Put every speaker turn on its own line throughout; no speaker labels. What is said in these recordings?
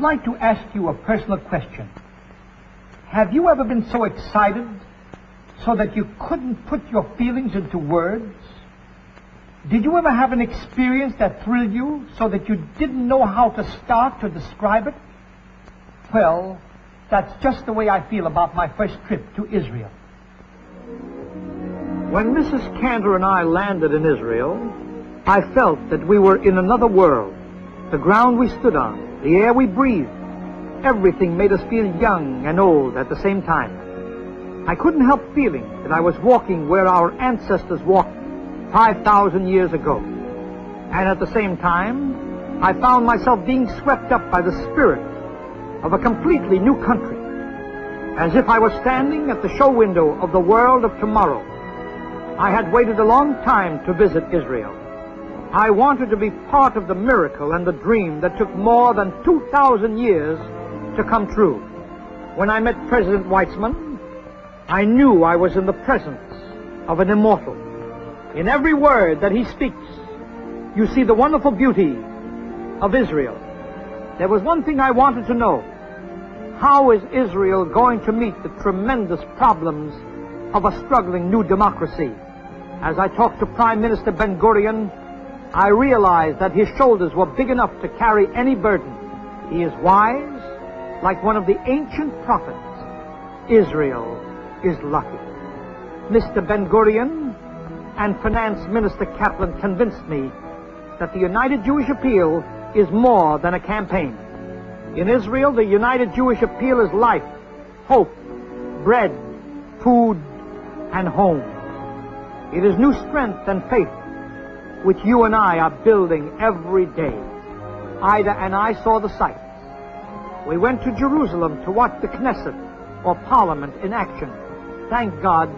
like to ask you a personal question. Have you ever been so excited so that you couldn't put your feelings into words? Did you ever have an experience that thrilled you so that you didn't know how to start to describe it? Well, that's just the way I feel about my first trip to Israel.
When Mrs. Cantor and I landed in Israel, I felt that we were in another world. The ground we stood on, the air we breathed, everything made us feel young and old at the same time. I couldn't help feeling that I was walking where our ancestors walked 5,000 years ago. And at the same time, I found myself being swept up by the spirit of a completely new country, as if I was standing at the show window of the world of tomorrow. I had waited a long time to visit Israel. I wanted to be part of the miracle and the dream that took more than 2,000 years to come true. When I met President Weizmann, I knew I was in the presence of an immortal. In every word that he speaks, you see the wonderful beauty of Israel. There was one thing I wanted to know. How is Israel going to meet the tremendous problems of a struggling new democracy? As I talked to Prime Minister Ben-Gurion, I realized that his shoulders were big enough to carry any burden. He is wise, like one of the ancient prophets. Israel is lucky. Mr. Ben-Gurion and Finance Minister Kaplan convinced me that the United Jewish Appeal is more than a campaign. In Israel, the United Jewish Appeal is life, hope, bread, food, and home. It is new strength and faith which you and I are building every day. Ida and I saw the sights. We went to Jerusalem to watch the Knesset, or Parliament, in action. Thank God,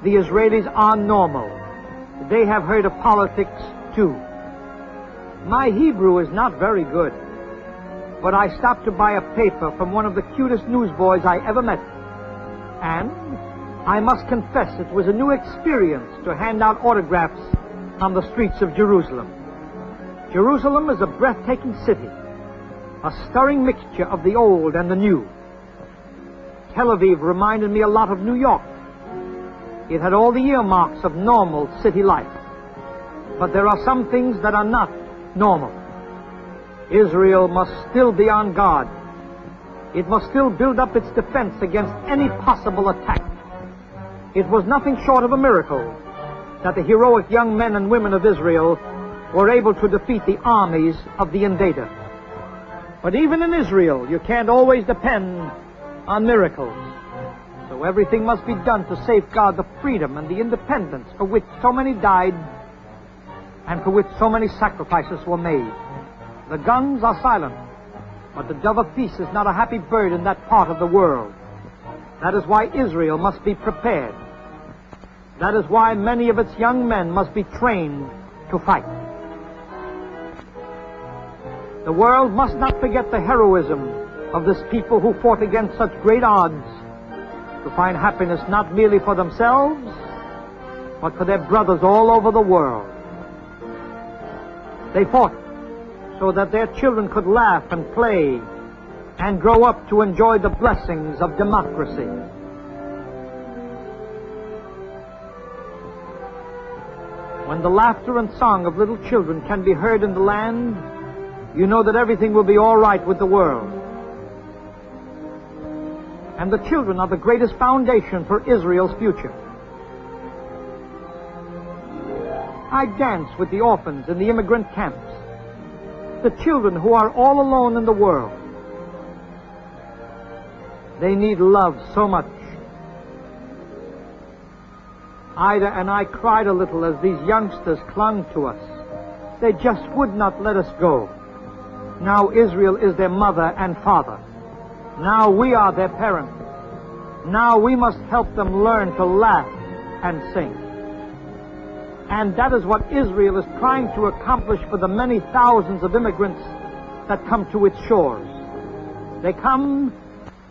the Israelis are normal. They have heard of politics, too. My Hebrew is not very good, but I stopped to buy a paper from one of the cutest newsboys I ever met. And I must confess it was a new experience to hand out autographs on the streets of Jerusalem. Jerusalem is a breathtaking city, a stirring mixture of the old and the new. Tel Aviv reminded me a lot of New York. It had all the earmarks of normal city life. But there are some things that are not normal. Israel must still be on guard. It must still build up its defense against any possible attack. It was nothing short of a miracle that the heroic young men and women of Israel were able to defeat the armies of the invader. But even in Israel, you can't always depend on miracles. So everything must be done to safeguard the freedom and the independence for which so many died and for which so many sacrifices were made. The guns are silent, but the dove of peace is not a happy bird in that part of the world. That is why Israel must be prepared. That is why many of its young men must be trained to fight. The world must not forget the heroism of this people who fought against such great odds to find happiness not merely for themselves, but for their brothers all over the world. They fought so that their children could laugh and play and grow up to enjoy the blessings of democracy. When the laughter and song of little children can be heard in the land, you know that everything will be all right with the world. And the children are the greatest foundation for Israel's future. I dance with the orphans in the immigrant camps, the children who are all alone in the world. They need love so much. Ida and I cried a little as these youngsters clung to us. They just would not let us go. Now Israel is their mother and father. Now we are their parents. Now we must help them learn to laugh and sing. And that is what Israel is trying to accomplish for the many thousands of immigrants that come to its shores. They come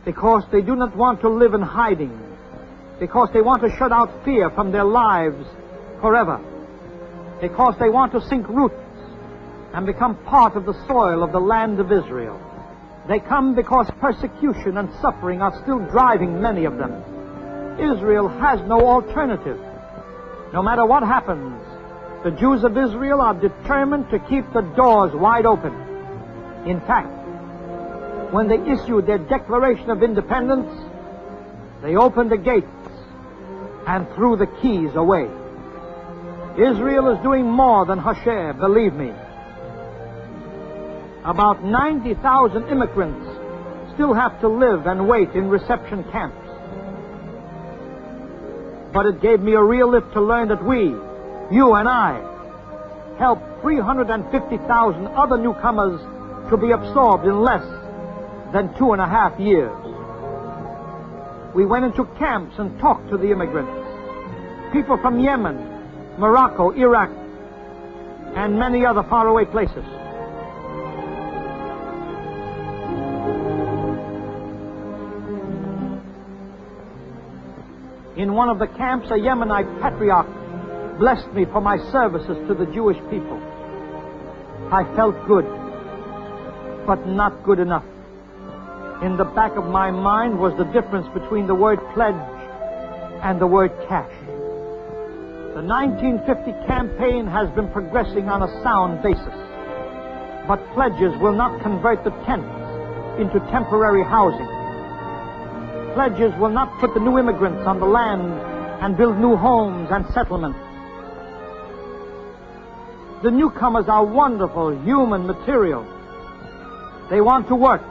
because they do not want to live in hiding, because they want to shut out fear from their lives forever, because they want to sink roots and become part of the soil of the land of Israel. They come because persecution and suffering are still driving many of them. Israel has no alternative. No matter what happens, the Jews of Israel are determined to keep the doors wide open. In fact, when they issued their Declaration of Independence, they opened the gates and threw the keys away. Israel is doing more than her share, believe me. About 90,000 immigrants still have to live and wait in reception camps. But it gave me a real lift to learn that we, you and I, helped 350,000 other newcomers to be absorbed in less than 2.5 years. We went into camps and talked to the immigrants, people from Yemen, Morocco, Iraq, and many other faraway places. In one of the camps, a Yemenite patriarch blessed me for my services to the Jewish people. I felt good, but not good enough. In the back of my mind was the difference between the word pledge and the word cash. The 1950 campaign has been progressing on a sound basis, but pledges will not convert the tents into temporary housing. Pledges will not put the new immigrants on the land and build new homes and settlements. The newcomers are wonderful human material. They want to work.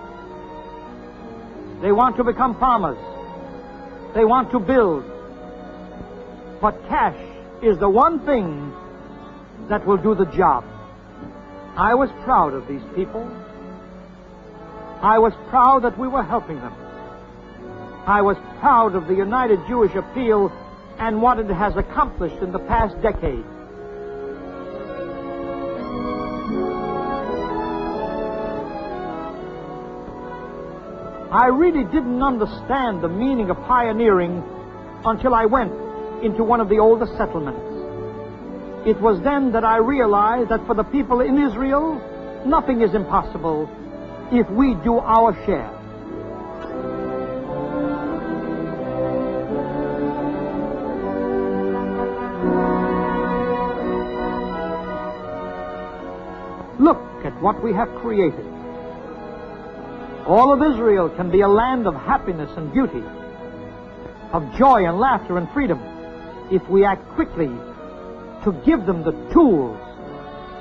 They want to become farmers. They want to build. But cash is the one thing that will do the job. I was proud of these people. I was proud that we were helping them. I was proud of the United Jewish Appeal and what it has accomplished in the past decade. I really didn't understand the meaning of pioneering until I went into one of the older settlements. It was then that I realized that for the people in Israel, nothing is impossible if we do our share. Look at what we have created. All of Israel can be a land of happiness and beauty, of joy and laughter and freedom, if we act quickly to give them the tools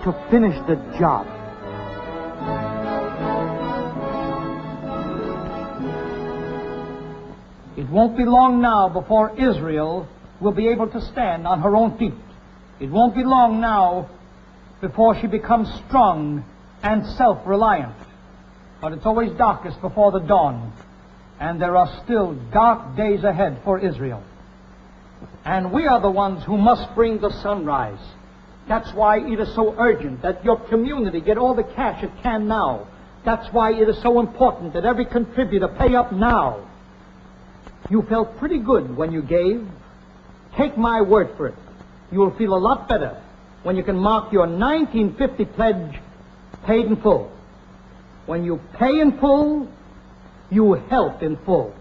to finish the job.
It won't be long now before Israel will be able to stand on her own feet. It won't be long now before she becomes strong and self-reliant. But it's always darkest before the dawn, and there are still dark days ahead for Israel. And we are the ones who must bring the sunrise. That's why it is so urgent that your community get all the cash it can now. That's why it is so important that every contributor pay up now. You felt pretty good when you gave. Take my word for it. You will feel a lot better when you can mark your 1950 pledge paid in full. When you pay in full, you help in full.